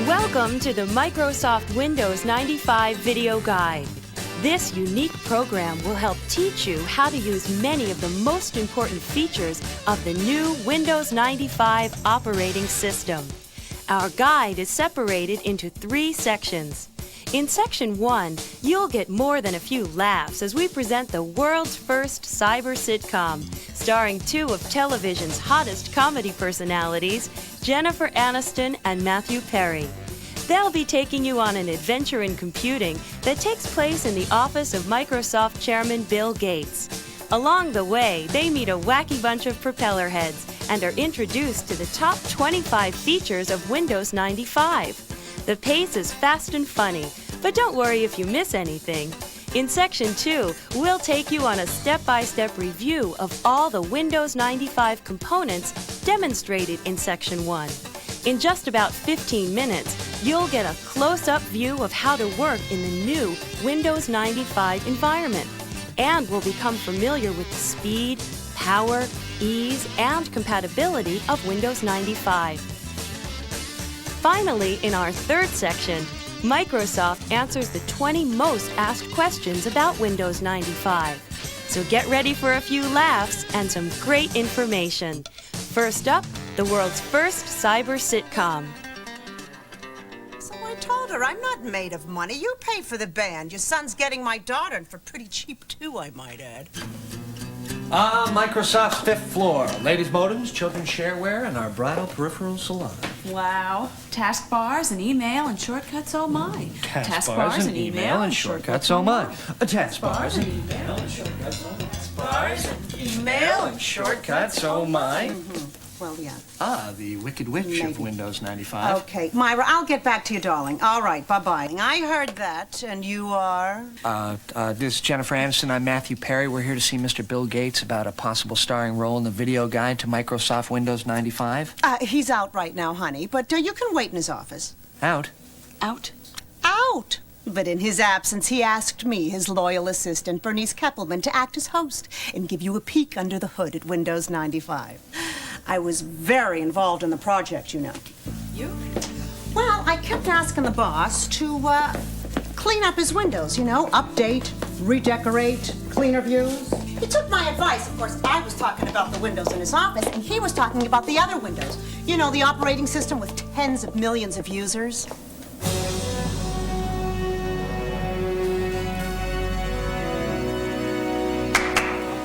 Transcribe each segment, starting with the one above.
Welcome to the Microsoft Windows 95 Video Guide. This unique program will help teach you how to use many of the most important features of the new Windows 95 operating system. Our guide is separated into 3 sections. In Section 1, you'll get more than a few laughs as we present the world's first cyber-sitcom, starring 2 of television's hottest comedy personalities, Jennifer Aniston and Matthew Perry. They'll be taking you on an adventure in computing that takes place in the office of Microsoft Chairman Bill Gates. Along the way, they meet a wacky bunch of propellerheads and are introduced to the top 25 features of Windows 95. The pace is fast and funny, but don't worry if you miss anything. In Section 2, we'll take you on a step-by-step review of all the Windows 95 components demonstrated in Section 1. In just about 15 minutes, you'll get a close-up view of how to work in the new Windows 95 environment, and will become familiar with the speed, power, ease, and compatibility of Windows 95. Finally, in our 3rd section, Microsoft answers the 20 most asked questions about Windows 95. So get ready for a few laughs and some great information. First up, the world's first cyber-sitcom. So I told her, I'm not made of money. You pay for the band. Your son's getting my daughter, and for pretty cheap, too, I might add. Microsoft's 5th floor. Ladies' modems, children's shareware, and our bridal peripheral salon. Wow. Taskbars and email and shortcuts, oh my. Taskbars and email and shortcuts, oh my. Taskbars and email and shortcuts, oh my. Taskbars and email and shortcuts, oh my. Well, yeah. The Wicked Witch of Windows 95. Okay, Myra, I'll get back to you, darling. All right, bye-bye. I heard that, and you are? This is Jennifer Aniston. I'm Matthew Perry. We're here to see Mr. Bill Gates about a possible starring role in the video guide to Microsoft Windows 95. He's out right now, honey, but you can wait in his office. Out? Out? Out! But in his absence, he asked me, his loyal assistant, Bernice Keppelman, to act as host and give you a peek under the hood at Windows 95. I was very involved in the project, you know. You? Well, I kept asking the boss to, clean up his windows, you know, update, redecorate, cleaner views. He took my advice. Of course, I was talking about the windows in his office, and he was talking about the other windows. You know, the operating system with tens of millions of users.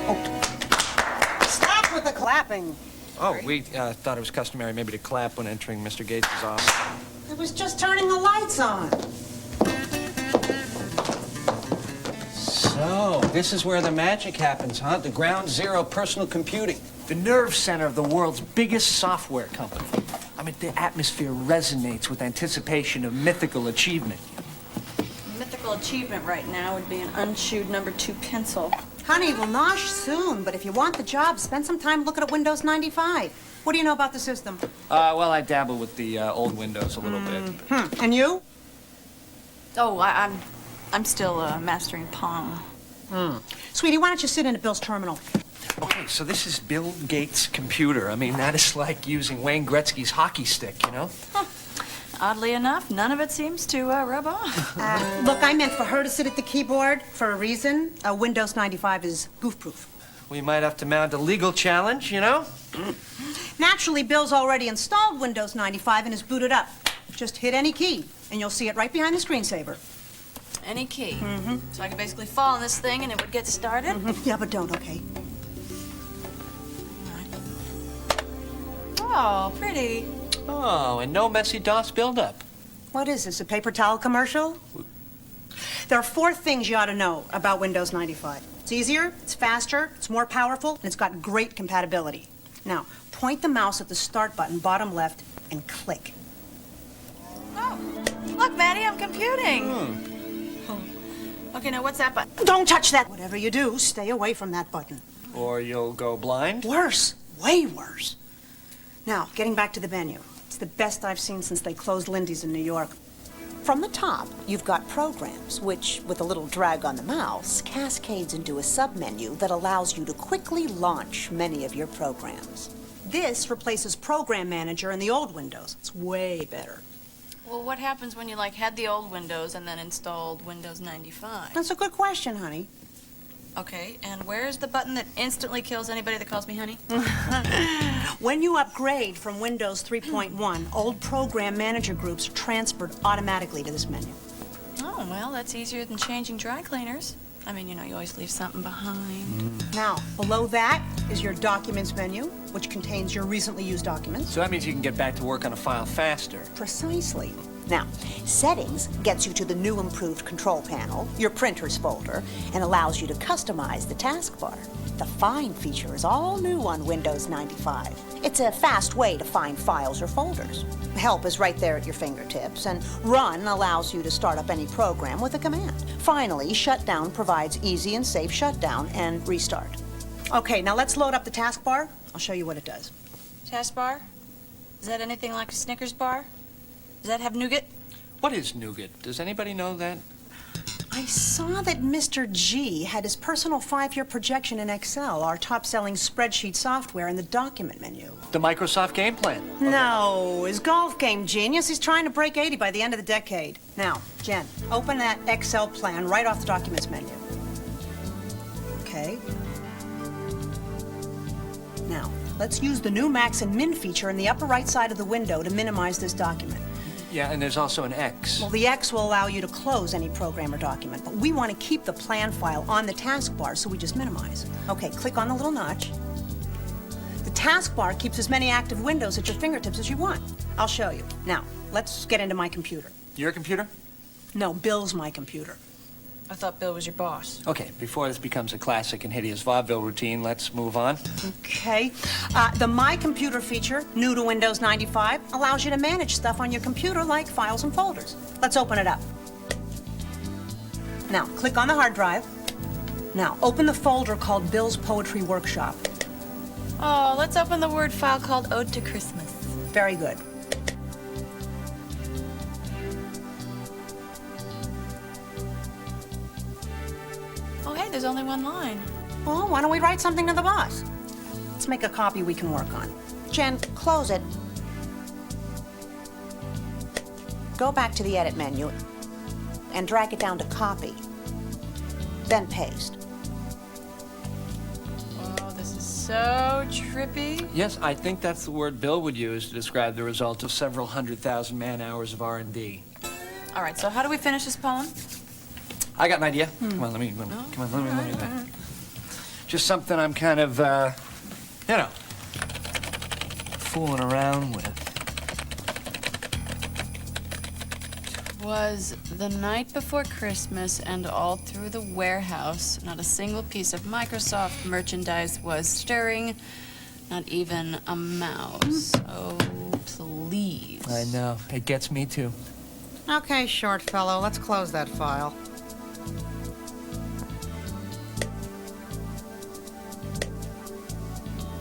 Oh. Stop with the clapping. Oh, we thought it was customary maybe to clap when entering Mr. Gates' office. I was just turning the lights on. So, this is where the magic happens, huh? The ground zero personal computing. The nerve center of the world's biggest software company. I mean, the atmosphere resonates with anticipation of mythical achievement. Mythical achievement right now would be an unchewed number 2 pencil. Honey, we'll nosh soon, but if you want the job, spend some time looking at Windows 95. What do you know about the system? Well, I dabble with the old Windows a little bit. And you? Oh, I'm still mastering Pong. Sweetie, why don't you sit in at Bill's terminal? Okay, so this is Bill Gates' computer. I mean, that is like using Wayne Gretzky's hockey stick, you know? Huh. Oddly enough, none of it seems to rub off. Look, I meant for her to sit at the keyboard for a reason. Windows 95 is goof-proof. We might have to mount a legal challenge, you know? Naturally, Bill's already installed Windows 95 and is booted up. Just hit any key, and you'll see it right behind the screensaver. Any key? So I could basically fall on this thing and it would get started? Yeah, but don't, okay? Oh, pretty. Oh, and no messy DOS buildup. What is this, a paper towel commercial? There are 4 things you ought to know about Windows 95. It's easier, it's faster, it's more powerful, and it's got great compatibility. Now, point the mouse at the start button, bottom left, and click. Oh, look, Maddie, I'm computing. Oh. Okay, now what's that button? Don't touch that. Whatever you do, stay away from that button. Or you'll go blind? Worse, way worse. Now, getting back to the menu. It's the best I've seen since they closed Lindy's in New York. From the top, you've got programs, which, with a little drag on the mouse, cascades into a submenu that allows you to quickly launch many of your programs. This replaces Program Manager in the old Windows. It's way better. Well, what happens when you, like, had the old Windows and then installed Windows 95? That's a good question, honey. Okay, and where's the button that instantly kills anybody that calls me honey? When you upgrade from Windows 3.1, old Program Manager groups are transferred automatically to this menu. Oh, well, that's easier than changing dry cleaners. I mean, you know, you always leave something behind. Now, below that is your Documents menu, which contains your recently used documents. So that means you can get back to work on a file faster. Precisely. Now, Settings gets you to the new improved control panel, your Printers folder, and allows you to customize the taskbar. The Find feature is all new on Windows 95. It's a fast way to find files or folders. Help is right there at your fingertips, and Run allows you to start up any program with a command. Finally, Shutdown provides easy and safe shutdown and restart. Okay, now let's load up the taskbar. I'll show you what it does. Taskbar? Is that anything like a Snickers bar? Does that have nougat? What is nougat? Does anybody know that? I saw that Mr. G had his personal 5-year projection in Excel, our top-selling spreadsheet software, in the document menu. The Microsoft game plan. No, his golf game genius. He's trying to break 80 by the end of the decade. Now, Jen, open that Excel plan right off the documents menu. Okay. Now, let's use the new Max and Min feature in the upper right side of the window to minimize this document. Yeah, and there's also an X. Well, the X will allow you to close any program or document, but we want to keep the plan file on the taskbar, so we just minimize. Okay, click on the little notch. The taskbar keeps as many active windows at your fingertips as you want. I'll show you. Now, let's get into my computer. Your computer? No, Bill's my computer. I thought Bill was your boss. Okay, before this becomes a classic and hideous vaudeville routine, let's move on. Okay. The My Computer feature, new to Windows 95, allows you to manage stuff on your computer like files and folders. Let's open it up. Now, click on the hard drive. Now, open the folder called Bill's Poetry Workshop. Oh, let's open the Word file called Ode to Christmas. Very good. Oh, hey, there's only one line. Well, why don't we write something to the boss? Let's make a copy we can work on. Jen, close it. Go back to the Edit menu and drag it down to Copy. Then paste. Oh, this is so trippy. Yes, I think that's the word Bill would use to describe the result of several 100,000 man-hours of R&D. All right, so how do we finish this poem? I got an idea. Come on, let me do that. Just something I'm kind of, you know, fooling around with. Was the night before Christmas, and all through the warehouse, not a single piece of Microsoft merchandise was stirring, not even a mouse. Oh, please. I know. It gets me, too. Okay, short fellow, let's close that file.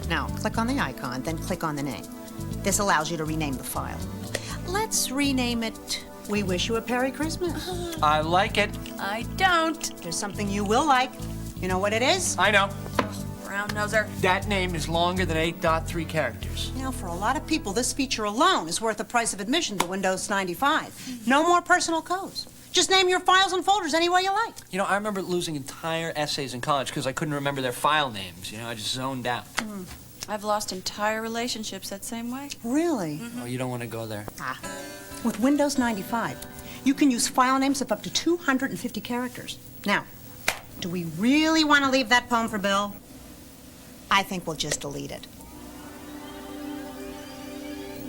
Now, click on the icon, then click on the name. This allows you to rename the file. Let's rename it We Wish You a Merry Christmas. I like it. I don't. There's something you will like. You know what it is? I know. Brown noser. That name is longer than 8.3 characters. You know, for a lot of people, this feature alone is worth the price of admission to Windows 95. No more personal codes. Just name your files and folders any way you like. You know, I remember losing entire essays in college because I couldn't remember their file names. You know, I just zoned out. I've lost entire relationships that same way. Really? Oh, you don't want to go there. With Windows 95, you can use file names of up to 250 characters. Now, do we really want to leave that poem for Bill? I think we'll just delete it.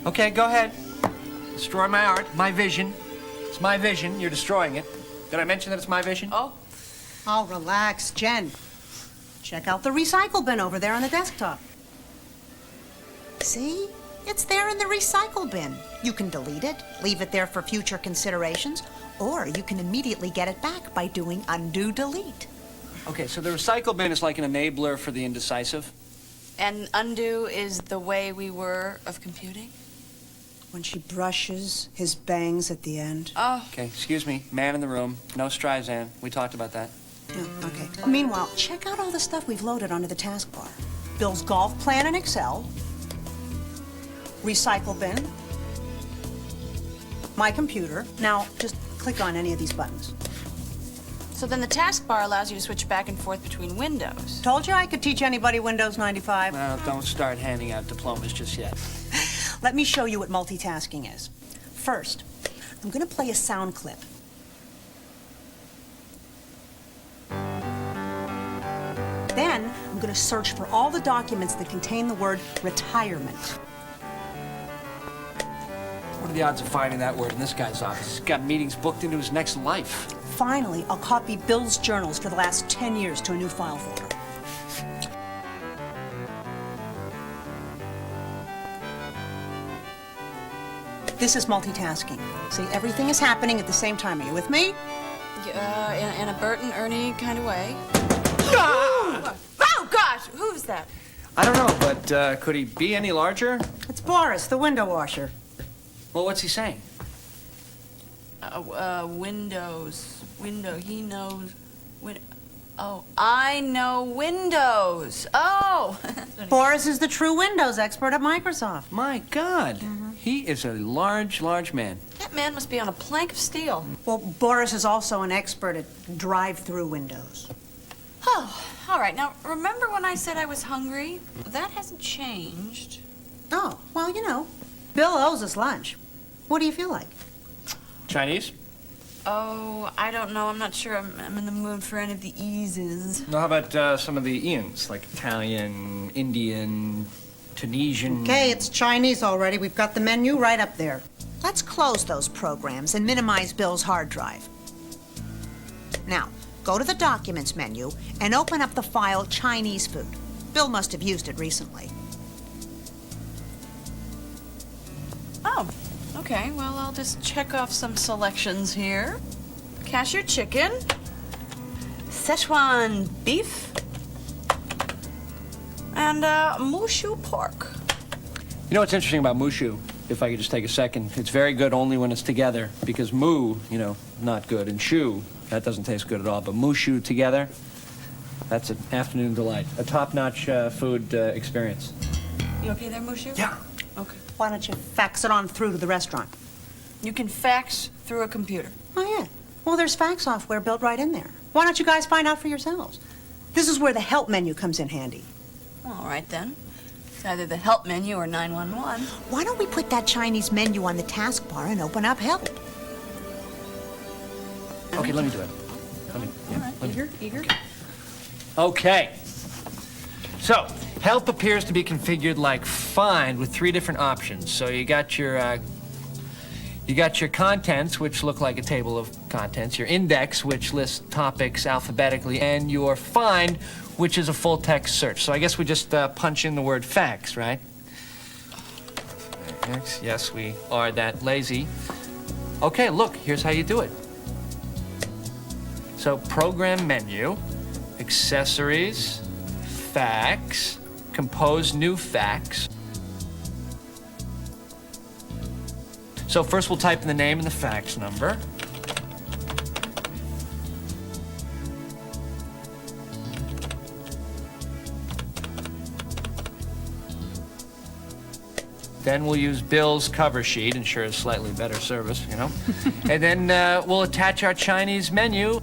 Okay, go ahead. Destroy my art, my vision. It's my vision. You're destroying it. Did I mention that it's my vision? Oh. Oh, relax, Jen. Check out the recycle bin over there on the desktop. See? It's there in the recycle bin. You can delete it, leave it there for future considerations, or you can immediately get it back by doing undo delete. Okay, so the recycle bin is like an enabler for the indecisive. And undo is the way we were of computing? When she brushes his bangs at the end. Oh. Okay, excuse me. Man in the room. No Streisand. We talked about that. Yeah, okay. Meanwhile, check out all the stuff we've loaded onto the taskbar. Bill's golf plan in Excel, recycle bin, my computer. Now, just click on any of these buttons. So then the taskbar allows you to switch back and forth between windows. Told you I could teach anybody Windows 95. Well, don't start handing out diplomas just yet. Let me show you what multitasking is. First, I'm going to play a sound clip. Then, I'm going to search for all the documents that contain the word retirement. What are the odds of finding that word in this guy's office? He's got meetings booked into his next life. Finally, I'll copy Bill's journals for the last 10 years to a new file folder. This is multitasking. See, everything is happening at the same time. Are you with me? In a Bert and Ernie kind of way. Ah! Oh, gosh! Who's that? I don't know, but could he be any larger? It's Boris, the window washer. Well, what's he saying? Windows. Window. He knows. Oh, I know Windows. Oh! Boris is the true Windows expert at Microsoft. My God. He is a large, large man. That man must be on a plank of steel. Well, Boris is also an expert at drive-through windows. Oh, all right. Now, remember when I said I was hungry? That hasn't changed. Oh, well, you know, Bill owes us lunch. What do you feel like? Chinese? Oh, I don't know. I'm not sure I'm in the mood for any of the eases. Well, how about some of the Ians, like Italian, Indian, Tunisian? Okay, it's Chinese already. We've got the menu right up there. Let's close those programs and minimize Bill's hard drive. Now, go to the Documents menu and open up the file Chinese food. Bill must have used it recently. Oh, okay. Well, I'll just check off some selections here. Cashew chicken, Szechuan beef, and mushu pork. You know what's interesting about mushu? If I could just take a second, it's very good only when it's together, because mu, not good, and shu, that doesn't taste good at all. But mushu together, that's an afternoon delight, a top-notch food experience. You okay there, mushu? Yeah. Okay. Why don't you fax it on through to the restaurant? You can fax through a computer. Oh, yeah. Well, there's fax software built right in there. Why don't you guys find out for yourselves? This is where the help menu comes in handy. All right, then. It's either the help menu or 911. Why don't we put that Chinese menu on the taskbar and open up help? Okay, let me do it. All right, eager. Okay. So, help appears to be configured like find with 3 different options. So you got your contents, which look like a table of contents, your index, which lists topics alphabetically, and your find, which is a full text search. So I guess we just punch in the word fax, right? Yes, we are that lazy. Okay, look, here's how you do it. So program menu, accessories, fax, compose new fax. So first we'll type in the name and the fax number. Then we'll use Bill's cover sheet, ensures slightly better service, And then we'll attach our Chinese menu.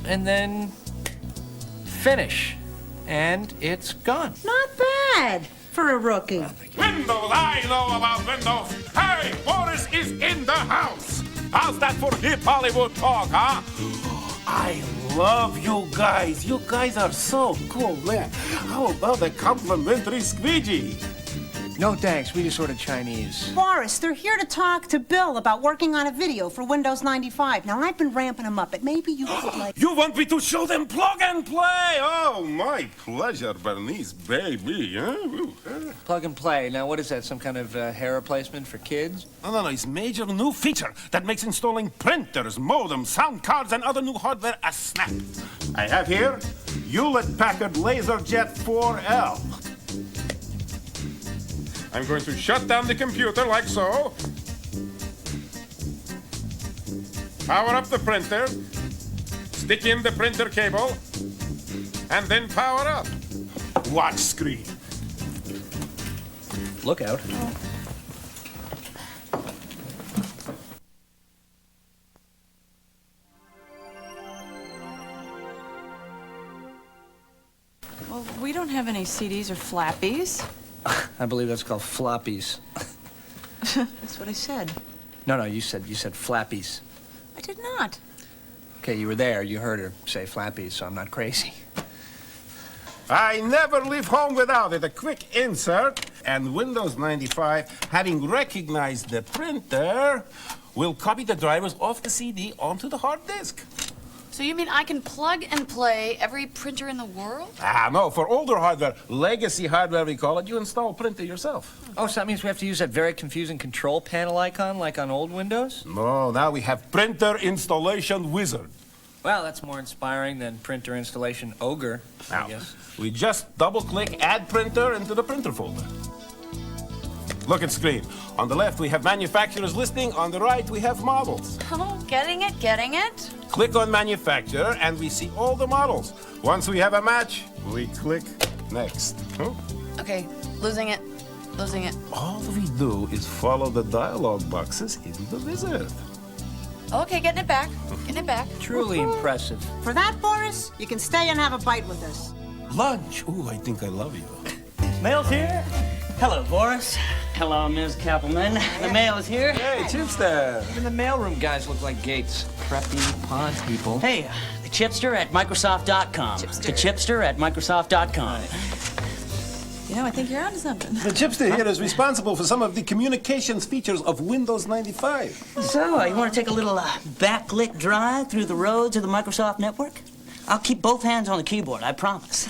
And then finish. And it's gone. Not bad for a rookie. Windows, I know about Windows. Hey, Boris is in the house. How's that for hip Hollywood talk, huh? I love you guys. You guys are so cool, man. How about a complimentary squeegee? No thanks, we just ordered Chinese. Boris, they're here to talk to Bill about working on a video for Windows 95. Now, I've been ramping him up, but maybe you could, like... You want me to show them plug and play? Oh, my pleasure, Bernice, baby. Huh? Plug and play. Now, what is that, some kind of hair replacement for kids? No, it's major new feature that makes installing printers, modems, sound cards, and other new hardware a snap. I have here Hewlett-Packard LaserJet 4L. I'm going to shut down the computer like so. Power up the printer. Stick in the printer cable. and then power up. Watch screen. Look out. Well, we don't have any CDs or flappies. I believe that's called floppies. That's what I said. No, you said flappies. I did not. Okay, you were there. You heard her say flappies, so I'm not crazy. I never leave home without it. A quick insert, and Windows 95, having recognized the printer, will copy the drivers off the CD onto the hard disk. So you mean I can plug and play every printer in the world? No, for older hardware, legacy hardware we call it, you install a printer yourself. Oh, so that means we have to use that very confusing control panel icon like on old Windows? No, now we have Printer Installation Wizard. Well, that's more inspiring than printer installation ogre, Now, I guess. we just double-click Add Printer into the printer folder. Look at screen. On the left, we have manufacturer's listing. On the right, we have models. Oh, getting it, getting it. Click on manufacturer, and we see all the models. Once we have a match, we click next. Okay, losing it. All we do is follow the dialog boxes in the wizard. Okay, getting it back. Truly impressive. For that, Boris, you can stay and have a bite with us. Lunch. Ooh, I think I love you. Mail's here. Hello, Boris. Hello, Ms. Kappelman. The mail is here. Hey, Chipster. Even the mailroom guys look like Gates. Preppy pod people. Hey, the chipster at Microsoft.com. The chipster at Microsoft.com. You know, I think you're onto something. The Chipster here is responsible for some of the communications features of Windows 95. So, you want to take a little backlit drive through the roads of the Microsoft network? I'll keep both hands on the keyboard, I promise.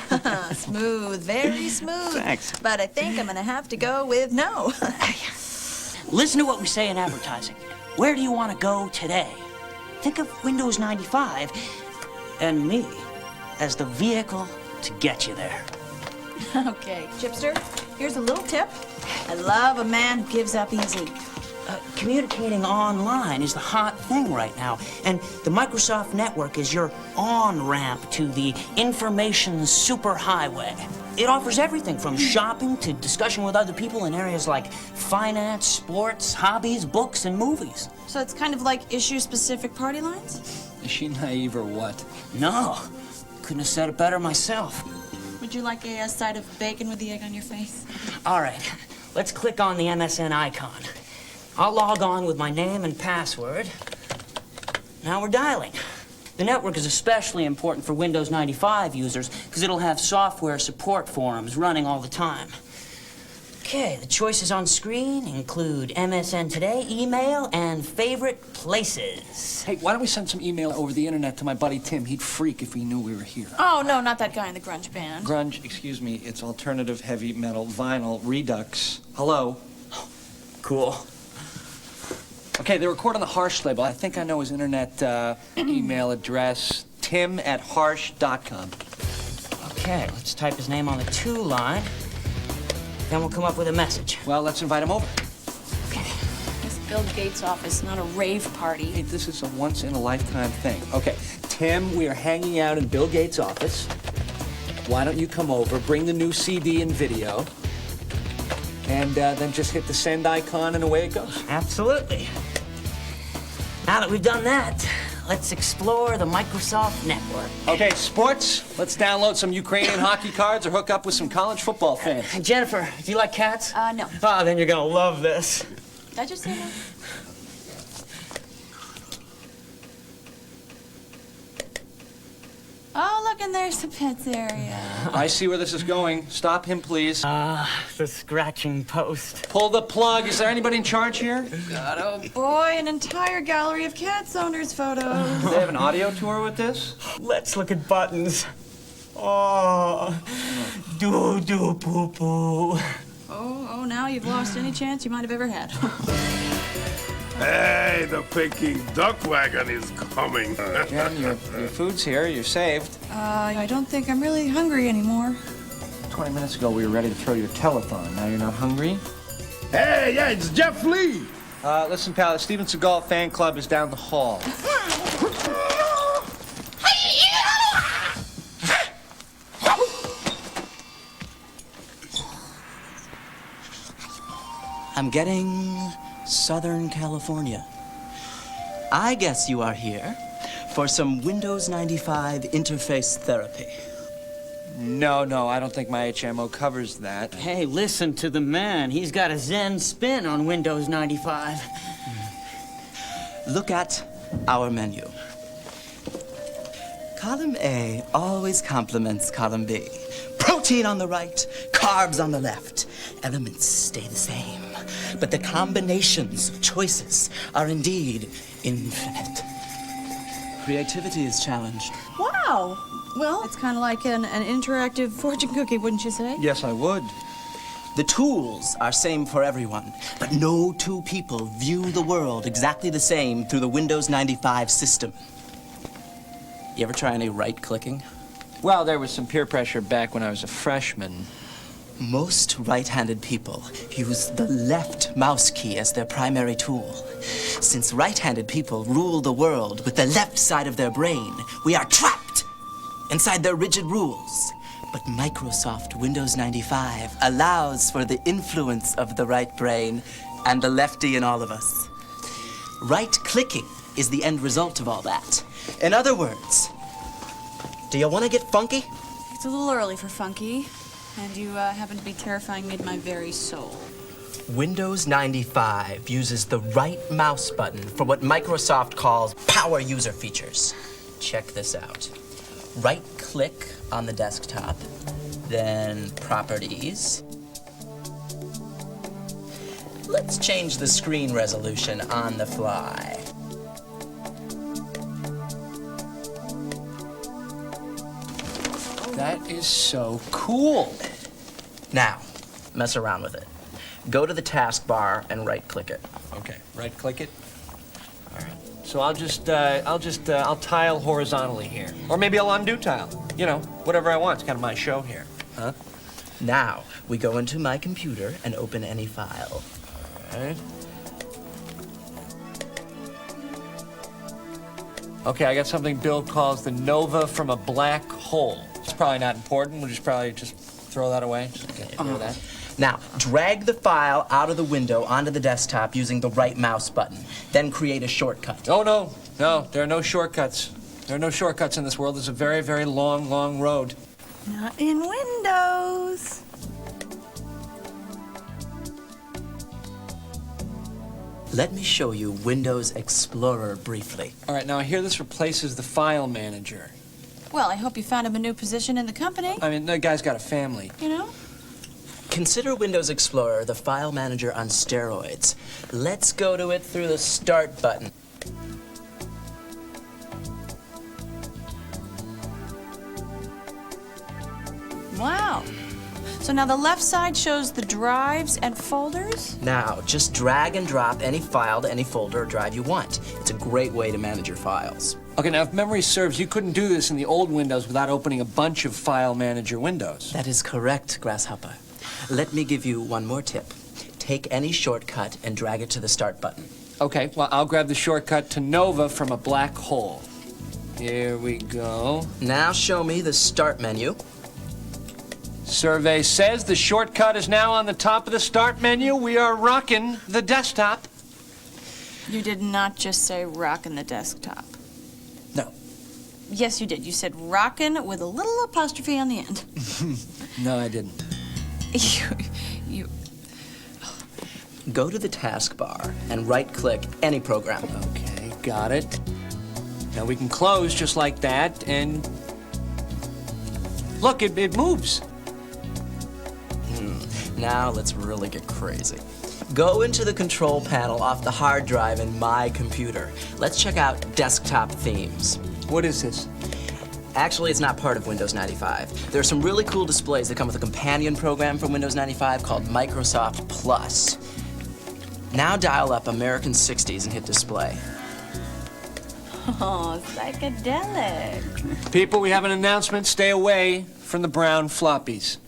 Smooth, very smooth. Thanks. But I think I'm gonna have to go with no. Listen to what we say in advertising. Where do you want to go today? Think of Windows 95 and me as the vehicle to get you there. Okay, Chipster, here's a little tip. I love a man who gives up easy. Communicating online is the hot thing right now, and the Microsoft network is your on-ramp to the information superhighway. It offers everything from shopping to discussion with other people in areas like finance, sports, hobbies, books, and movies. So it's kind of like issue-specific party lines? Is she naive or what? No, couldn't have said it better myself. Would you like a side of bacon with the egg on your face? All right, let's click on the MSN icon. I'll log on with my name and password. Now we're dialing. The network is especially important for Windows 95 users because it'll have software support forums running all the time. Okay, the choices on screen include MSN Today, email, and favorite places. Hey, why don't we send some email over the internet to my buddy Tim? He'd freak if he knew we were here. Oh, no, not that guy in the grunge band. Grunge, excuse me, it's alternative heavy metal vinyl redux. Hello? Cool. Okay, they record on the Harsh label. I think I know his internet email address, tim@harsh.com. Okay, let's type his name on the to line. Then we'll come up with a message. Well, let's invite him over. Okay. It's Bill Gates' office, not a rave party. Hey, this is a once-in-a-lifetime thing. Okay, Tim, we are hanging out in Bill Gates' office. Why don't you come over, bring the new CD and video, and then just hit the send icon and away it goes. Absolutely. Now that we've done that, let's explore the Microsoft network. Okay, sports, let's download some Ukrainian hockey cards or hook up with some college football fans. Hey, Jennifer, do you like cats? No. Oh, then you're gonna love this. Did I just say that? Oh, look, and there's the pets area. I see where this is going. Stop him, please. The scratching post. Pull the plug. Is there anybody in charge here? God, oh boy, an entire gallery of cats owners' photos. Do they have an audio tour with this? Let's look at buttons. Oh, poo-poo. Oh, now you've lost any chance you might have ever had. Hey, the Peking duck wagon is coming. Jen, your food's here. You're saved. I don't think I'm really hungry anymore. 20 minutes ago, we were ready to throw you a telethon. Now you're not hungry? Hey, yeah, it's Jeff Lee. Listen, pal, the Steven Seagal fan club is down the hall. I'm getting Southern California. I guess you are here for some Windows 95 interface therapy. No, I don't think my HMO covers that. Hey, listen to the man. He's got a Zen spin on Windows 95. Look at our menu. Column A always complements column B. Protein on the right, carbs on the left. Elements stay the same, but the combinations of choices are indeed infinite. Creativity is challenged. Wow. Well, it's kind of like an interactive fortune cookie, wouldn't you say? Yes, I would. The tools are same for everyone, but no two people view the world exactly the same through the Windows 95 system. You ever try any right-clicking? Well, there was some peer pressure back when I was a freshman. Most right-handed people use the left mouse key as their primary tool. Since right-handed people rule the world with the left side of their brain, we are trapped inside their rigid rules. But Microsoft Windows 95 allows for the influence of the right brain and the lefty in all of us. Right-clicking is the end result of all that. In other words, do you want to get funky? It's a little early for funky, and you happen to be terrifying me to my very soul. Windows 95 uses the right mouse button for what Microsoft calls power user features. Check this out. Right-click on the desktop, then Properties. Let's change the screen resolution on the fly. That is so cool. Now, mess around with it. Go to the taskbar and right-click it. Okay, right-click it. All right. So I'll tile horizontally here, or maybe I'll undo tile. You know, whatever I want. It's kind of my show here, huh? Now, we go into my computer and open any file. All right. Okay, I got something Bill calls the nova from a black hole. It's probably not important. We'll probably just throw that away. Just get rid of that. Now, drag the file out of the window onto the desktop using the right mouse button. Then create a shortcut. Oh, no, there are no shortcuts. There are no shortcuts in this world. It's a very, very long road. Not in Windows. Let me show you Windows Explorer briefly. All right, now I hear this replaces the file manager. Well, I hope you found him a new position in the company. I mean, the guy's got a family. You know? Consider Windows Explorer the file manager on steroids. Let's go to it through the Start button. Wow. So now the left side shows the drives and folders? Now, just drag and drop any file to any folder or drive you want. It's a great way to manage your files. Okay, now if memory serves, you couldn't do this in the old Windows without opening a bunch of file manager windows. That is correct, Grasshopper. Let me give you one more tip. Take any shortcut and drag it to the Start button. Okay, well, I'll grab the shortcut to Nova from a black hole. Here we go. Now show me the Start menu. Survey says the shortcut is now on the top of the Start menu. We are rocking the desktop. You did not just say rockin' the desktop. No. Yes, you did. You said rockin' with a little apostrophe on the end. No, I didn't. You... Go to the taskbar and right-click any program. Okay, got it. Now we can close just like that, and look, it moves. Now let's really get crazy. Go into the control panel off the hard drive in my computer. Let's check out desktop themes. What is this? Actually, it's not part of Windows 95. There are some really cool displays that come with a companion program from Windows 95 called Microsoft Plus. Now dial up American 60s and hit display. Oh, psychedelic. People, we have an announcement. Stay away from the brown floppies.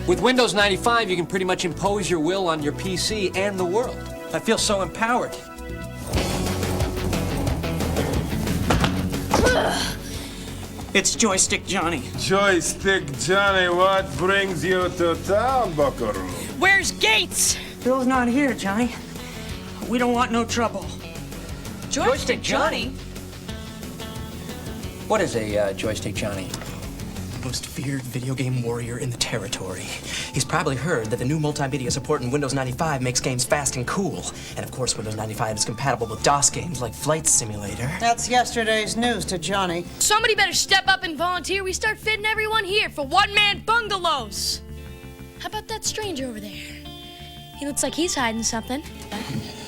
With Windows 95, you can pretty much impose your will on your PC and the world. I feel so empowered. It's Joystick Johnny. Joystick Johnny, what brings you to town, Buckaroo? Where's Gates? Bill's not here, Johnny. We don't want no trouble. Joystick Johnny? What is a joystick Johnny? Most feared video game warrior in the territory. He's probably heard that the new multimedia support in Windows 95 makes games fast and cool. And of course, Windows 95 is compatible with DOS games like Flight Simulator. That's yesterday's news to Johnny. Somebody better step up and volunteer. We start fitting everyone here for one-man bungalows. How about that stranger over there? He looks like he's hiding something.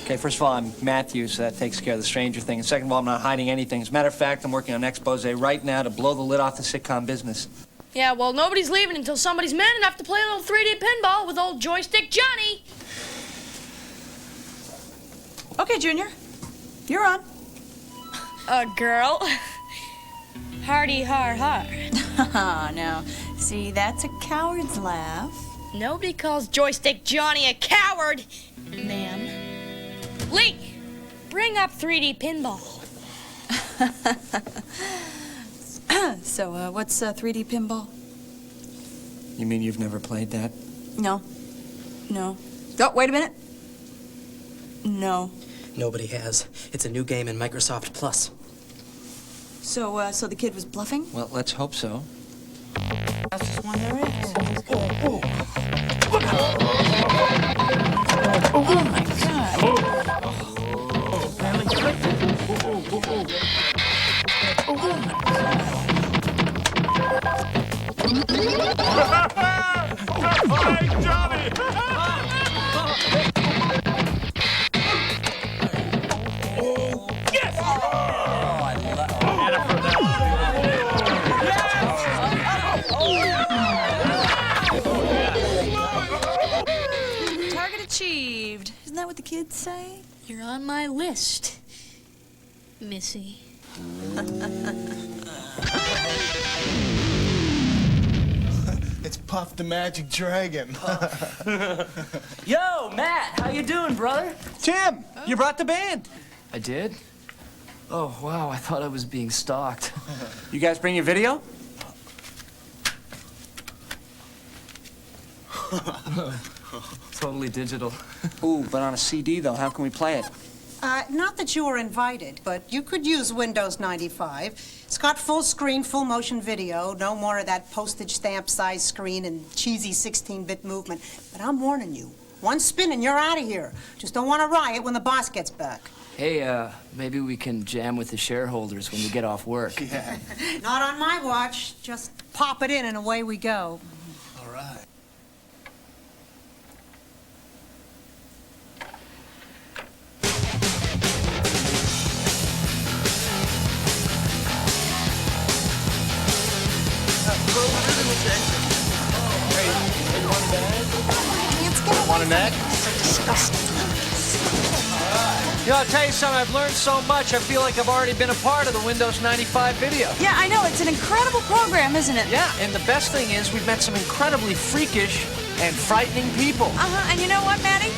Okay, first of all, I'm Matthew, so that takes care of the stranger thing. And second of all, I'm not hiding anything. As a matter of fact, I'm working on an expose right now to blow the lid off the sitcom business. Yeah, well, nobody's leaving until somebody's man enough to play a little 3D pinball with old Joystick Johnny. Okay, Junior. You're on. Girl. Hardy har har. Now, see, that's a coward's laugh. Nobody calls Joystick Johnny a coward, ma'am. Lee, bring up 3D pinball. So, what's 3D pinball? You mean you've never played that? No. No. Oh, wait a minute. No. Nobody has. It's a new game in Microsoft Plus. So, so the kid was bluffing? Well, let's hope so. That's just one there is. Oh, my God. Hey, Johnny! Yes! Target achieved. Isn't that what the kids say? You're on my list, Missy. It's Puff the Magic Dragon. Yo, Matt, how you doing, brother? Tim, you brought the band. I did? Oh, wow, I thought I was being stalked. You guys bring your video? Totally digital. Ooh, but on a CD, though, how can we play it? Not that you were invited, but you could use Windows 95. It's got full screen, full motion video, no more of that postage stamp size screen and cheesy 16-bit movement. But I'm warning you, one spin and you're out of here. Just don't want to riot when the boss gets back. Hey, maybe we can jam with the shareholders when we get off work. Yeah. Not on my watch. Just pop it in and away we go. All right. Want a neck? So disgusting. You know, I'll tell you something, I've learned so much, I feel like I've already been a part of the Windows 95 video. Yeah, I know. It's an incredible program, isn't it? Yeah, and the best thing is we've met some incredibly freakish and frightening people. Uh-huh. And you know what, Maddie?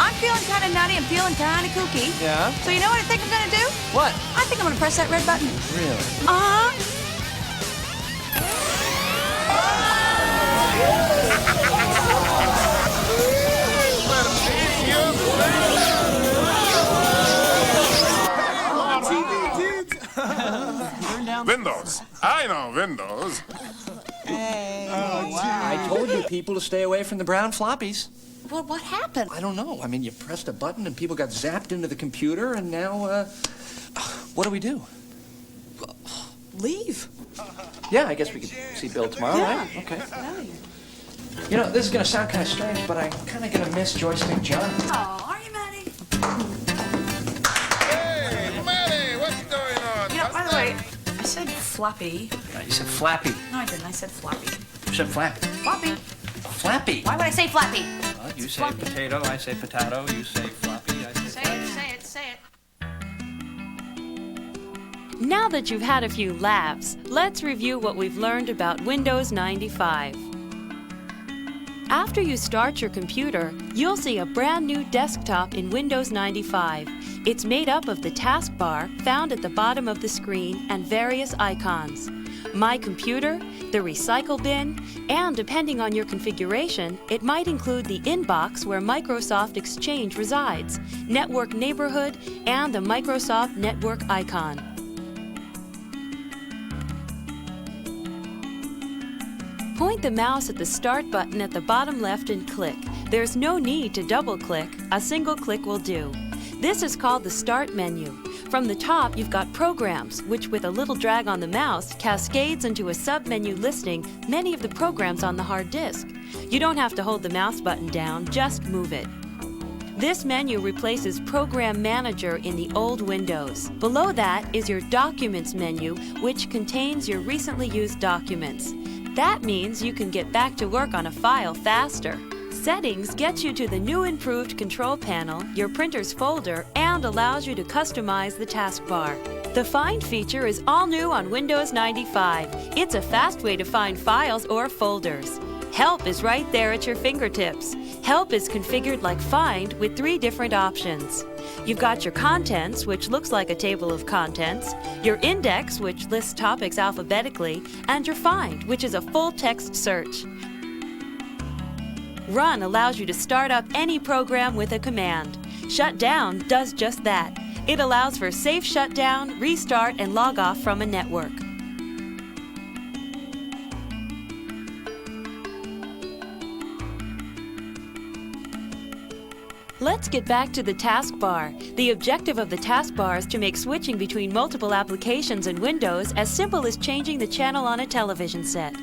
I'm feeling kind of nutty and feeling kind of kooky. Yeah? So you know what I think I'm going to do? What? I think I'm going to press that red button. Really? Uh-huh. Windows. I know Windows. Hey. I told you people to stay away from the brown floppies. Well, what happened? I don't know. I mean, you pressed a button and people got zapped into the computer, and now, what do we do? Leave. Yeah, I guess we could see Bill tomorrow, Yeah. right? Okay. You know, this is going to sound kind of strange, but I'm kind of going to miss Joystick Johnny. Oh, are you, Maddie? Hey, Maddie, what's going on? Yeah, by the way, I said floppy. You said flappy. No, I didn't. I said floppy. You said flappy. Floppy. Flappy. Why would I say floppy? Well, you say potato, I say potato, you say floppy, I say flappy. Say it. Now that you've had a few laughs, let's review what we've learned about Windows 95. After you start your computer, you'll see a brand new desktop in Windows 95. It's made up of the taskbar found at the bottom of the screen and various icons. My Computer, the Recycle Bin, and depending on your configuration, it might include the inbox where Microsoft Exchange resides, Network Neighborhood, and the Microsoft Network icon. Point the mouse at the Start button at the bottom left and click. There's no need to double-click. A single click will do. This is called the Start menu. From the top, you've got Programs, which with a little drag on the mouse, cascades into a sub-menu listing many of the programs on the hard disk. You don't have to hold the mouse button down, just move it. This menu replaces Program Manager in the old Windows. Below that is your Documents menu, which contains your recently used documents. That means you can get back to work on a file faster. Settings gets you to the new improved control panel, your printer's folder, and allows you to customize the taskbar. The Find feature is all new on Windows 95. It's a fast way to find files or folders. Help is right there at your fingertips. Help is configured like Find with 3 different options. You've got your Contents, which looks like a table of contents, your Index, which lists topics alphabetically, and your Find, which is a full-text search. Run allows you to start up any program with a command. Shut down does just that. It allows for safe shutdown, restart, and log off from a network. Let's get back to the taskbar. The objective of the taskbar is to make switching between multiple applications in Windows as simple as changing the channel on a television set.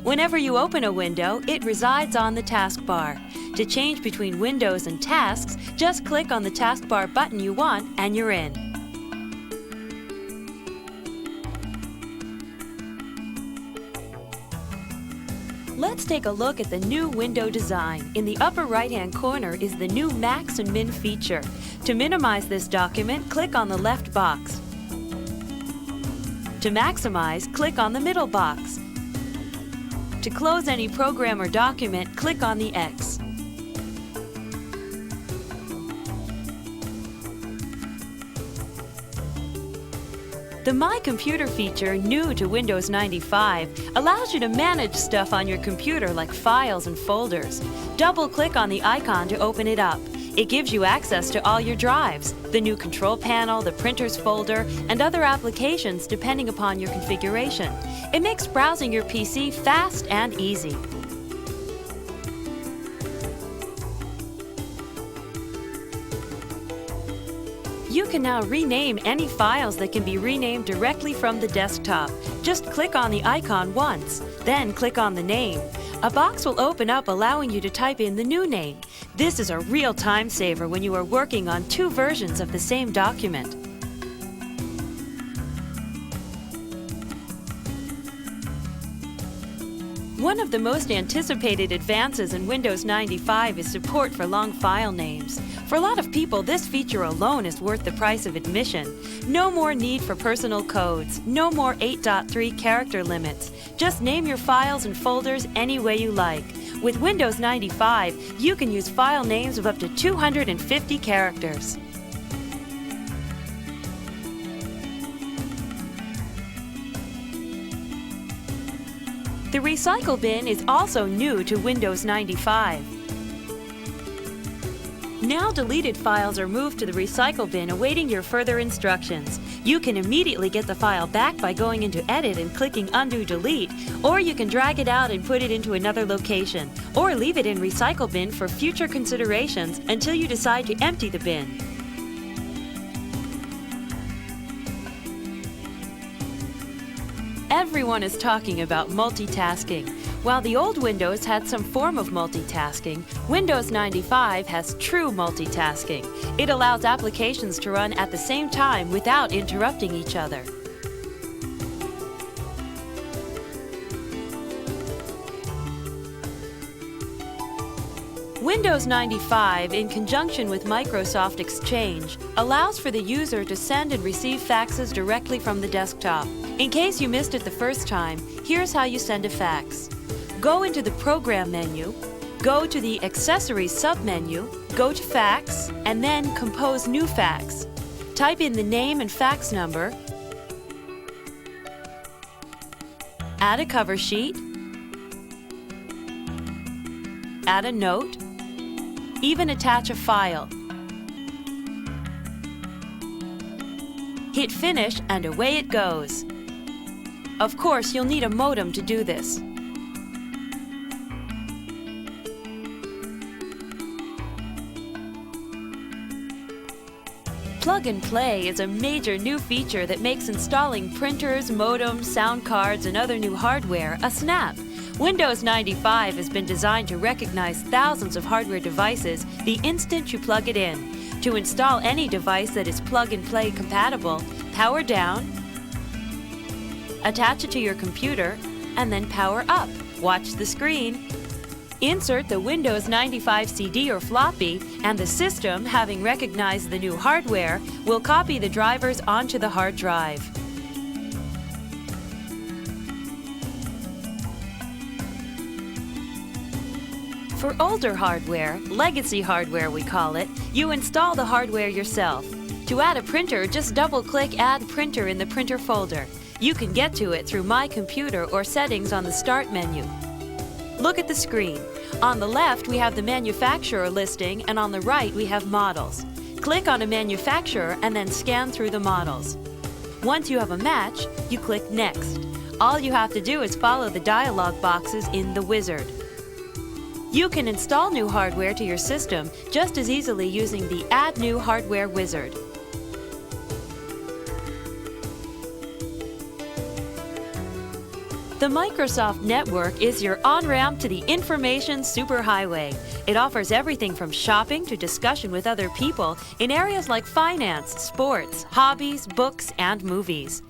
Whenever you open a window, it resides on the taskbar. To change between windows and tasks, just click on the taskbar button you want and you're in. Let's take a look at the new window design. In the upper right-hand corner is the new Max and Min feature. To minimize this document, click on the left box. To maximize, click on the middle box. To close any program or document, click on the X. The My Computer feature, new to Windows 95, allows you to manage stuff on your computer like files and folders. Double-click on the icon to open it up. It gives you access to all your drives, the new control panel, the printer's folder, and other applications depending upon your configuration. It makes browsing your PC fast and easy. You can now rename any files that can be renamed directly from the desktop. Just click on the icon once, then click on the name. A box will open up allowing you to type in the new name. This is a real time saver when you are working on 2 versions of the same document. One of the most anticipated advances in Windows 95 is support for long file names. For a lot of people, this feature alone is worth the price of admission. No more need for personal codes, no more 8.3 character limits. Just name your files and folders any way you like. With Windows 95, you can use file names of up to 250 characters. The Recycle Bin is also new to Windows 95. Now deleted files are moved to the Recycle Bin awaiting your further instructions. You can immediately get the file back by going into Edit and clicking Undo Delete, or you can drag it out and put it into another location, or leave it in Recycle Bin for future considerations until you decide to empty the bin. Everyone is talking about multitasking. While the old Windows had some form of multitasking, Windows 95 has true multitasking. It allows applications to run at the same time without interrupting each other. Windows 95, in conjunction with Microsoft Exchange, allows for the user to send and receive faxes directly from the desktop. In case you missed it the first time, here's how you send a fax. Go into the Program menu, go to the Accessories submenu, go to Fax, and then Compose New Fax. Type in the name and fax number, Add a cover sheet. Add a note. Even attach a file. Hit finish and away it goes. Of course, you'll need a modem to do this. Plug and Play is a major new feature that makes installing printers, modems, sound cards, and other new hardware a snap. Windows 95 has been designed to recognize thousands of hardware devices the instant you plug it in. To install any device that is Plug and Play compatible, power down, attach it to your computer, and then power up. Watch the screen. Insert the Windows 95 CD or floppy, and the system, having recognized the new hardware, will copy the drivers onto the hard drive. For older hardware, legacy hardware we call it, you install the hardware yourself. To add a printer, just double-click Add Printer in the Printer folder. You can get to it through My Computer or Settings on the Start menu. Look at the screen. On the left, we have the manufacturer listing, and on the right, we have models. Click on a manufacturer and then scan through the models. Once you have a match, you click Next. All you have to do is follow the dialog boxes in the wizard. You can install new hardware to your system just as easily using the Add New Hardware wizard. The Microsoft Network is your on-ramp to the information superhighway. It offers everything from shopping to discussion with other people in areas like finance, sports, hobbies, books, and movies.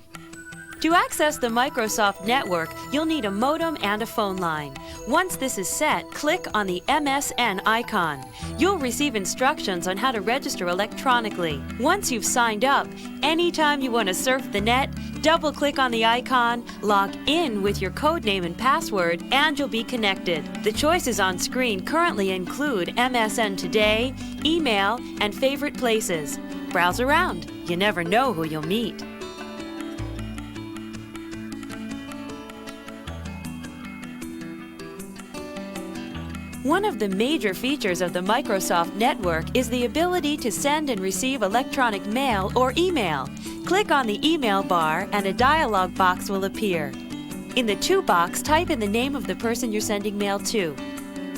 To access the Microsoft Network, you'll need a modem and a phone line. Once this is set, click on the MSN icon. You'll receive instructions on how to register electronically. Once you've signed up, anytime you want to surf the net, double-click on the icon, log in with your codename and password, and you'll be connected. The choices on screen currently include MSN Today, email, and favorite places. Browse around. You never know who you'll meet. One of the major features of the Microsoft Network is the ability to send and receive electronic mail or email. Click on the email bar and a dialog box will appear. In the To box, type in the name of the person you're sending mail to.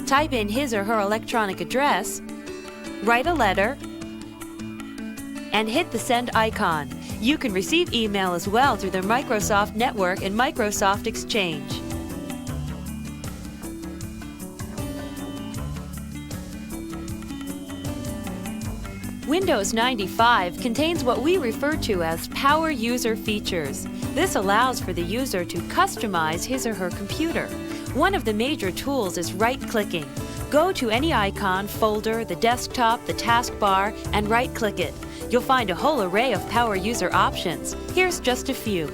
Type in his or her electronic address, write a letter, and hit the send icon. You can receive email as well through the Microsoft Network and Microsoft Exchange. Windows 95 contains what we refer to as power user features. This allows for the user to customize his or her computer. One of the major tools is right-clicking. Go to any icon, folder, the desktop, the taskbar, and right-click it. You'll find a whole array of power user options. Here's just a few.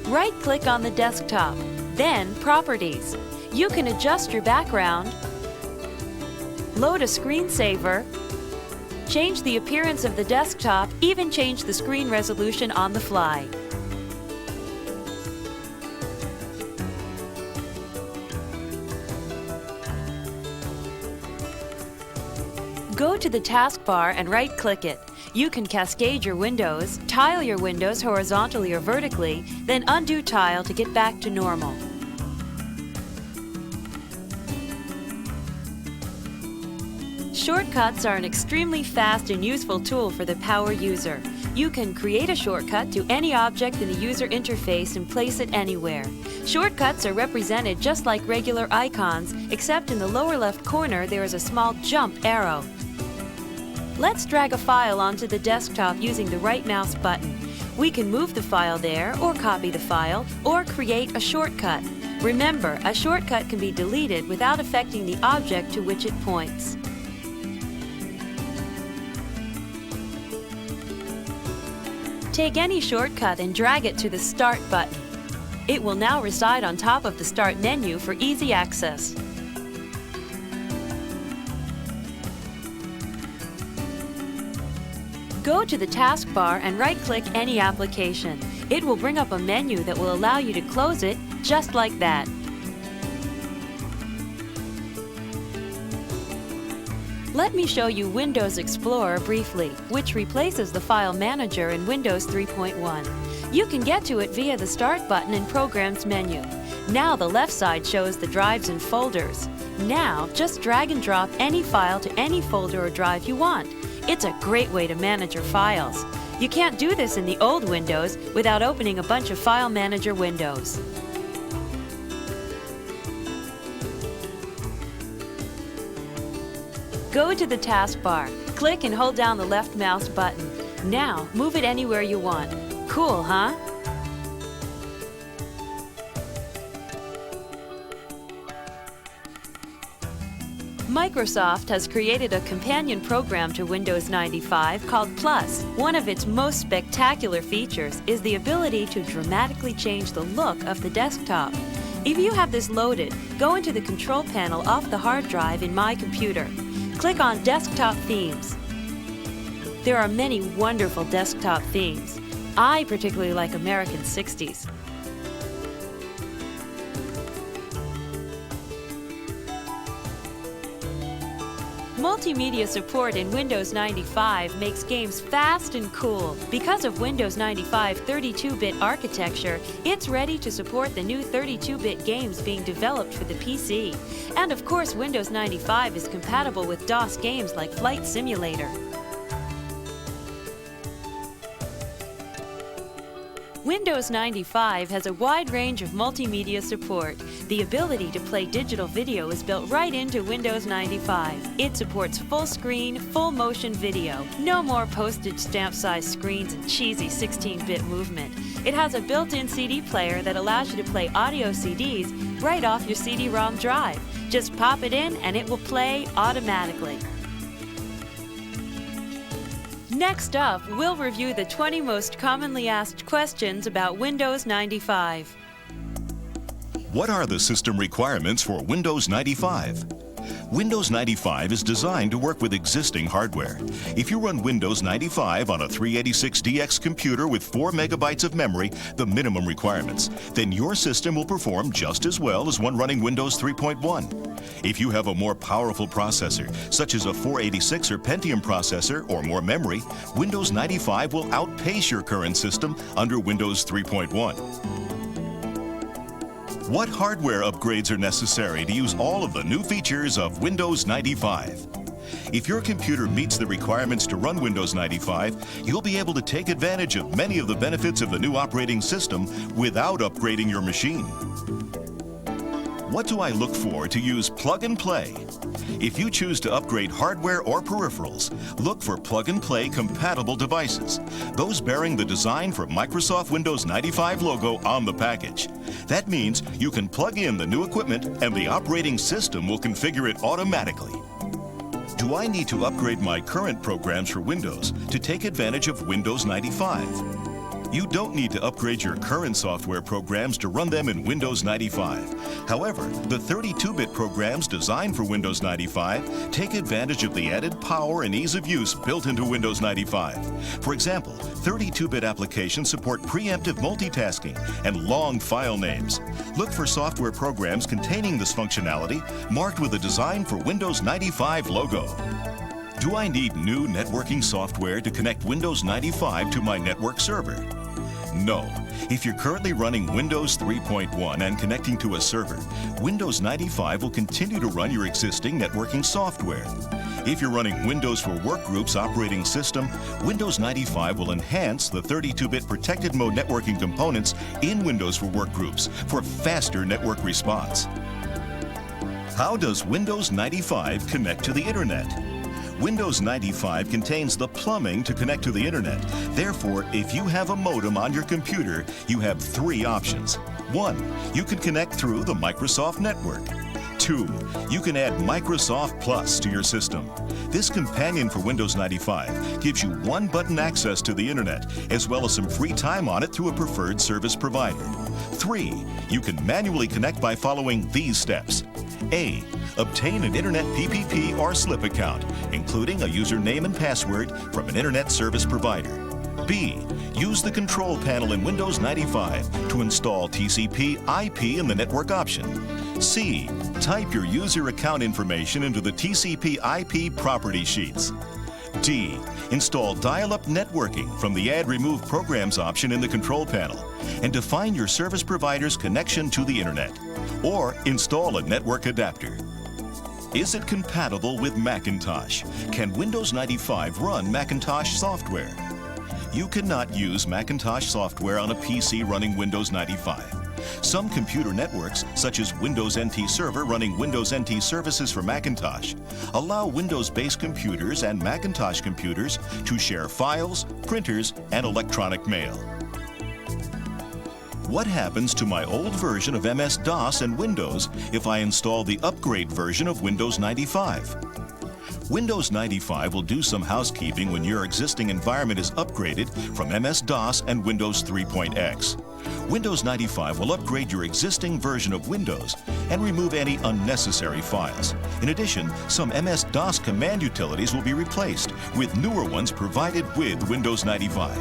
Right-click on the desktop, then Properties. You can adjust your background, load a screensaver, change the appearance of the desktop, even change the screen resolution on the fly. Go to the taskbar and right-click it. You can cascade your windows, tile your windows horizontally or vertically, then undo tile to get back to normal. Shortcuts are an extremely fast and useful tool for the power user. You can create a shortcut to any object in the user interface and place it anywhere. Shortcuts are represented just like regular icons, except in the lower left corner there is a small jump arrow. Let's drag a file onto the desktop using the right mouse button. We can move the file there, or copy the file, or create a shortcut. Remember, a shortcut can be deleted without affecting the object to which it points. Take any shortcut and drag it to the Start button. It will now reside on top of the Start menu for easy access. Go to the taskbar and right-click any application. It will bring up a menu that will allow you to close it just like that. Let me show you Windows Explorer briefly, which replaces the File Manager in Windows 3.1. You can get to it via the Start button in Programs menu. Now the left side shows the drives and folders. Now, just drag and drop any file to any folder or drive you want. It's a great way to manage your files. You can't do this in the old Windows without opening a bunch of File Manager windows. Go to the taskbar, click and hold down the left mouse button. Now, move it anywhere you want. Cool, huh? Microsoft has created a companion program to Windows 95 called Plus. One of its most spectacular features is the ability to dramatically change the look of the desktop. If you have this loaded, go into the control panel off the hard drive in My Computer. Click on Desktop Themes. There are many wonderful desktop themes. I particularly like American 60s. Multimedia support in Windows 95 makes games fast and cool. Because of Windows 95 32-bit architecture, it's ready to support the new 32-bit games being developed for the PC. And of course, Windows 95 is compatible with DOS games like Flight Simulator. Windows 95 has a wide range of multimedia support. The ability to play digital video is built right into Windows 95. It supports full screen, full motion video. No more postage stamp sized screens and cheesy 16-bit movement. It has a built-in CD player that allows you to play audio CDs right off your CD-ROM drive. Just pop it in and it will play automatically. Next up, we'll review the 20 most commonly asked questions about Windows 95. What are the system requirements for Windows 95? Windows 95 is designed to work with existing hardware. If you run Windows 95 on a 386DX computer with 4 megabytes of memory, the minimum requirements, then your system will perform just as well as one running Windows 3.1. If you have a more powerful processor, such as a 486 or Pentium processor or more memory, Windows 95 will outpace your current system under Windows 3.1. What hardware upgrades are necessary to use all of the new features of Windows 95? If your computer meets the requirements to run Windows 95, you'll be able to take advantage of many of the benefits of the new operating system without upgrading your machine. What do I look for to use Plug and Play? If you choose to upgrade hardware or peripherals, look for Plug and Play compatible devices, those bearing the Design for Microsoft Windows 95 logo on the package. That means you can plug in the new equipment and the operating system will configure it automatically. Do I need to upgrade my current programs for Windows to take advantage of Windows 95? You don't need to upgrade your current software programs to run them in Windows 95. However, the 32-bit programs designed for Windows 95 take advantage of the added power and ease of use built into Windows 95. For example, 32-bit applications support preemptive multitasking and long file names. Look for software programs containing this functionality marked with a Design for Windows 95 logo. Do I need new networking software to connect Windows 95 to my network server? No. If you're currently running Windows 3.1 and connecting to a server, Windows 95 will continue to run your existing networking software. If you're running Windows for Workgroups operating system, Windows 95 will enhance the 32-bit protected mode networking components in Windows for Workgroups for faster network response. How does Windows 95 connect to the Internet? Windows 95 contains the plumbing to connect to the Internet. Therefore, if you have a modem on your computer, you have 3 options. 1. You can connect through the Microsoft network. 2. You can add Microsoft Plus to your system. This companion for Windows 95 gives you one-button access to the Internet, as well as some free time on it through a preferred service provider. 3. You can manually connect by following these steps. A. Obtain an Internet PPP or SLIP account, including a username and password from an Internet service provider. B. Use the control panel in Windows 95 to install TCP/IP in the network option. C. Type your user account information into the TCP/IP property sheets. D. Install dial-up networking from the Add Remove Programs option in the control panel and define your service provider's connection to the Internet. Or install a network adapter. Is it compatible with Macintosh? Can Windows 95 run Macintosh software? You cannot use Macintosh software on a PC running Windows 95. Some computer networks, such as Windows NT Server running Windows NT services for Macintosh, allow Windows-based computers and Macintosh computers to share files, printers, and electronic mail. What happens to my old version of MS-DOS and Windows if I install the upgrade version of Windows 95? Windows 95 will do some housekeeping when your existing environment is upgraded from MS-DOS and Windows 3.x. Windows 95 will upgrade your existing version of Windows and remove any unnecessary files. In addition, some MS-DOS command utilities will be replaced with newer ones provided with Windows 95.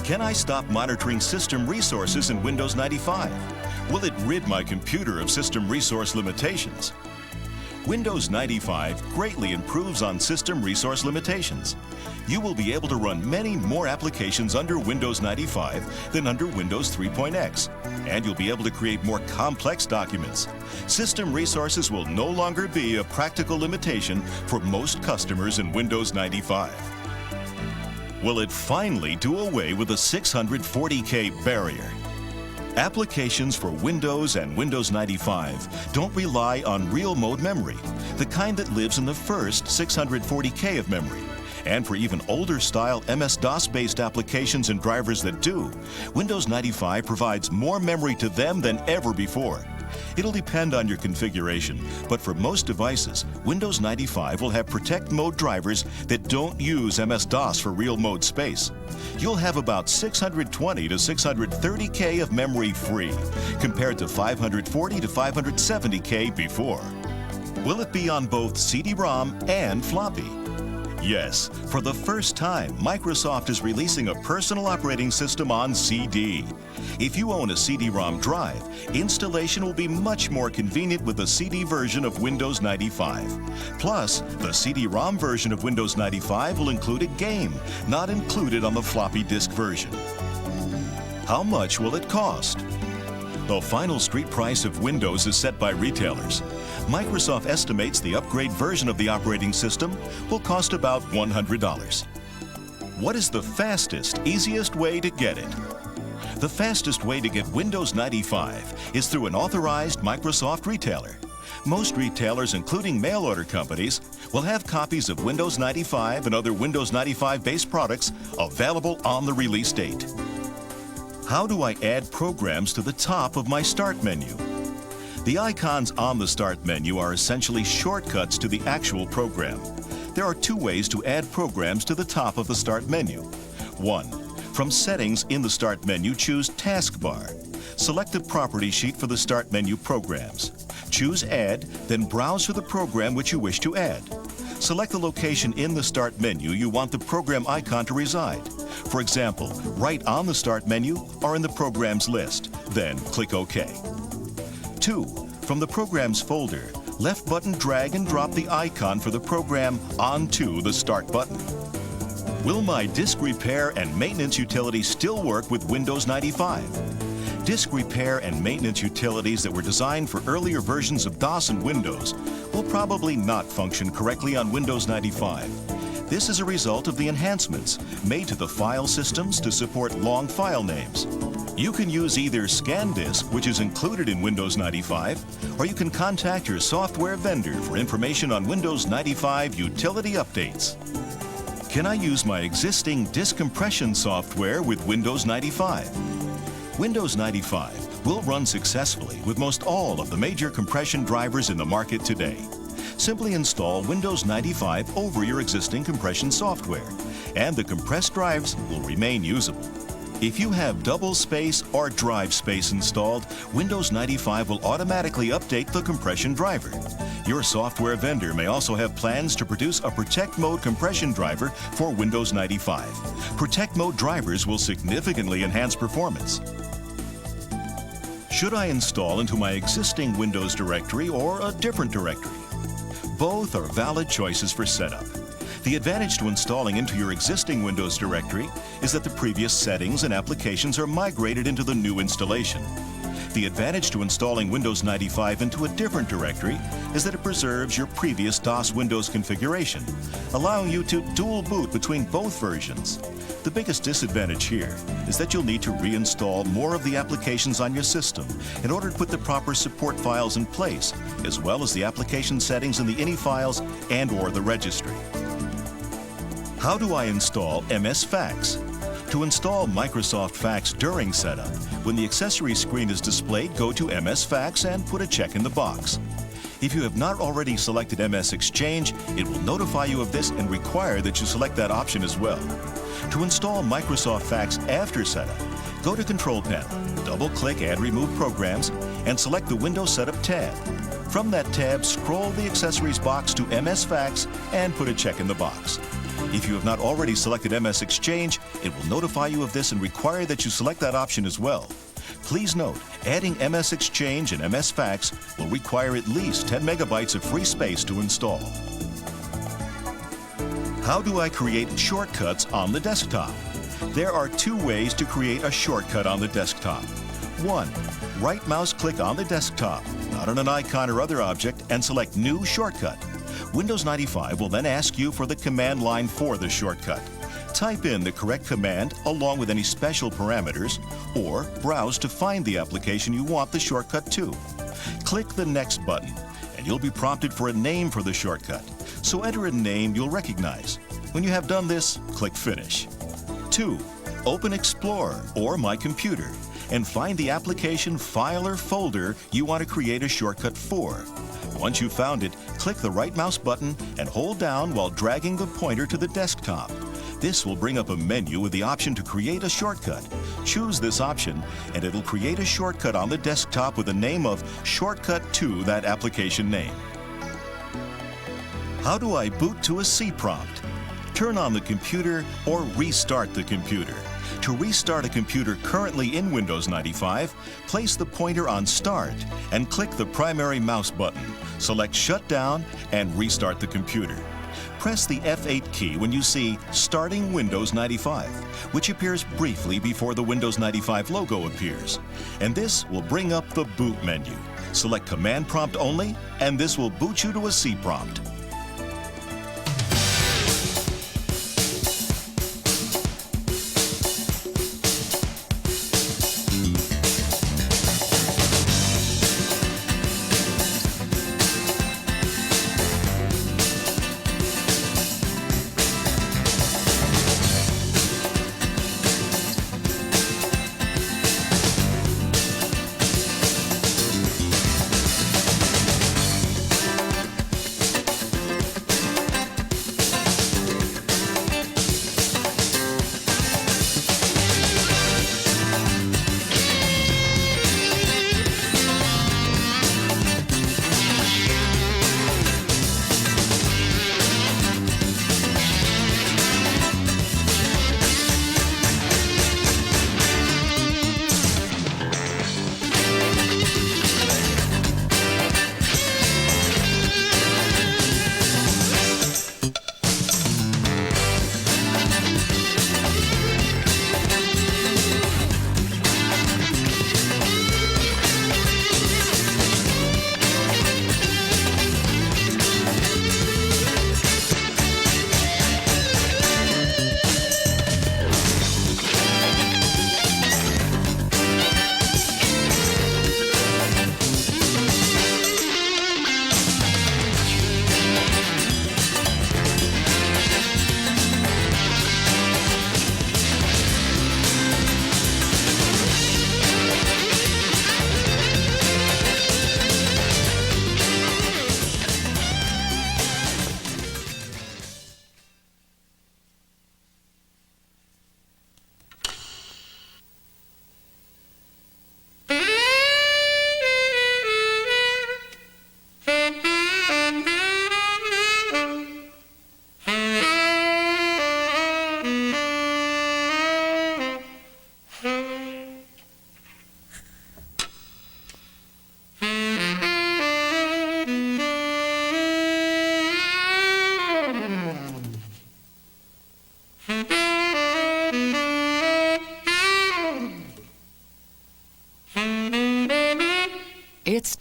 Can I stop monitoring system resources in Windows 95? Will it rid my computer of system resource limitations? Windows 95 greatly improves on system resource limitations. You will be able to run many more applications under Windows 95 than under Windows 3.x, and you'll be able to create more complex documents. System resources will no longer be a practical limitation for most customers in Windows 95. Will it finally do away with the 640K barrier? Applications for Windows and Windows 95 don't rely on real mode memory, the kind that lives in the first 640K of memory. And for even older style MS-DOS-based applications and drivers that do, Windows 95 provides more memory to them than ever before. It'll depend on your configuration, but for most devices, Windows 95 will have Protect Mode drivers that don't use MS-DOS for real mode space. You'll have about 620 to 630K of memory free, compared to 540 to 570K before. Will it be on both CD-ROM and floppy? Yes, for the first time, Microsoft is releasing a personal operating system on CD. If you own a CD-ROM drive, installation will be much more convenient with the CD version of Windows 95. Plus, the CD-ROM version of Windows 95 will include a game, not included on the floppy disk version. How much will it cost? The final street price of Windows is set by retailers. Microsoft estimates the upgrade version of the operating system will cost about $100. What is the fastest, easiest way to get it? The fastest way to get Windows 95 is through an authorized Microsoft retailer. Most retailers, including mail order companies, will have copies of Windows 95 and other Windows 95-based products available on the release date. How do I add programs to the top of my Start menu? The icons on the Start menu are essentially shortcuts to the actual program. There are two ways to add programs to the top of the Start menu. 1. From Settings in the Start menu, choose Taskbar. Select the property sheet for the Start menu programs. Choose Add, then browse for the program which you wish to add. Select the location in the Start menu you want the program icon to reside. For example, right on the Start menu or in the Programs list. Then click OK. 2. From the Programs folder, left button drag and drop the icon for the program onto the Start button. Will my disk repair and maintenance utility still work with Windows 95? Disk repair and maintenance utilities that were designed for earlier versions of DOS and Windows will probably not function correctly on Windows 95. This is a result of the enhancements made to the file systems to support long file names. You can use either ScanDisk, which is included in Windows 95, or you can contact your software vendor for information on Windows 95 utility updates. Can I use my existing disk compression software with Windows 95? Windows 95 will run successfully with most all of the major compression drivers in the market today. Simply install Windows 95 over your existing compression software, and the compressed drives will remain usable. If you have double space or drive space installed, Windows 95 will automatically update the compression driver. Your software vendor may also have plans to produce a Protect Mode compression driver for Windows 95. Protect Mode drivers will significantly enhance performance. Should I install into my existing Windows directory or a different directory? Both are valid choices for setup. The advantage to installing into your existing Windows directory is that the previous settings and applications are migrated into the new installation. The advantage to installing Windows 95 into a different directory is that it preserves your previous DOS Windows configuration, allowing you to dual boot between both versions. The biggest disadvantage here is that you'll need to reinstall more of the applications on your system in order to put the proper support files in place, as well as the application settings in the INI files and/or the registry. How do I install MS Fax? To install Microsoft Fax during setup, when the accessory screen is displayed, go to MS Fax and put a check in the box. If you have not already selected MS Exchange, it will notify you of this and require that you select that option as well. To install Microsoft Fax after setup, go to Control Panel, double-click Add Remove Programs, and select the Windows Setup tab. From that tab, scroll the accessories box to MS Fax and put a check in the box. If you have not already selected MS Exchange, it will notify you of this and require that you select that option as well. Please note, adding MS Exchange and MS Fax will require at least 10 megabytes of free space to install. How do I create shortcuts on the desktop? There are two ways to create a shortcut on the desktop. 1. Right mouse click on the desktop, not on an icon or other object, and select New Shortcut. Windows 95 will then ask you for the command line for the shortcut. Type in the correct command along with any special parameters, or browse to find the application you want the shortcut to. Click the Next button, and you'll be prompted for a name for the shortcut. So enter a name you'll recognize. When you have done this, click Finish. 2. Open Explorer or My Computer and find the application, file, or folder you want to create a shortcut for. Once you've found it, click the right mouse button and hold down while dragging the pointer to the desktop. This will bring up a menu with the option to create a shortcut. Choose this option and it'll create a shortcut on the desktop with the name of Shortcut to that application name. How do I boot to a C prompt? Turn on the computer or restart the computer. To restart a computer currently in Windows 95, place the pointer on Start and click the primary mouse button. Select Shut Down and restart the computer. Press the F8 key when you see Starting Windows 95, which appears briefly before the Windows 95 logo appears. And this will bring up the boot menu. Select Command Prompt only, and this will boot you to a C prompt.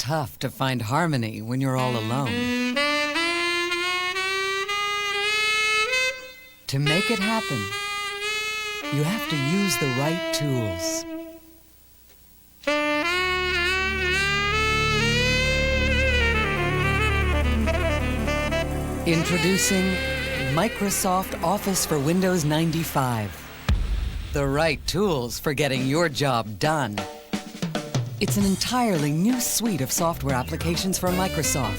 tough to find harmony when you're all alone. To make it happen, you have to use the right tools. Introducing Microsoft Office for Windows 95. The right tools for getting your job done. It's an entirely new suite of software applications from Microsoft,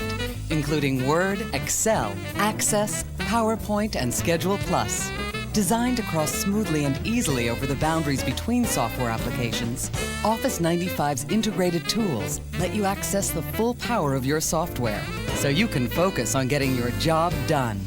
including Word, Excel, Access, PowerPoint, and Schedule Plus. Designed to cross smoothly and easily over the boundaries between software applications, Office 95's integrated tools let you access the full power of your software, so you can focus on getting your job done.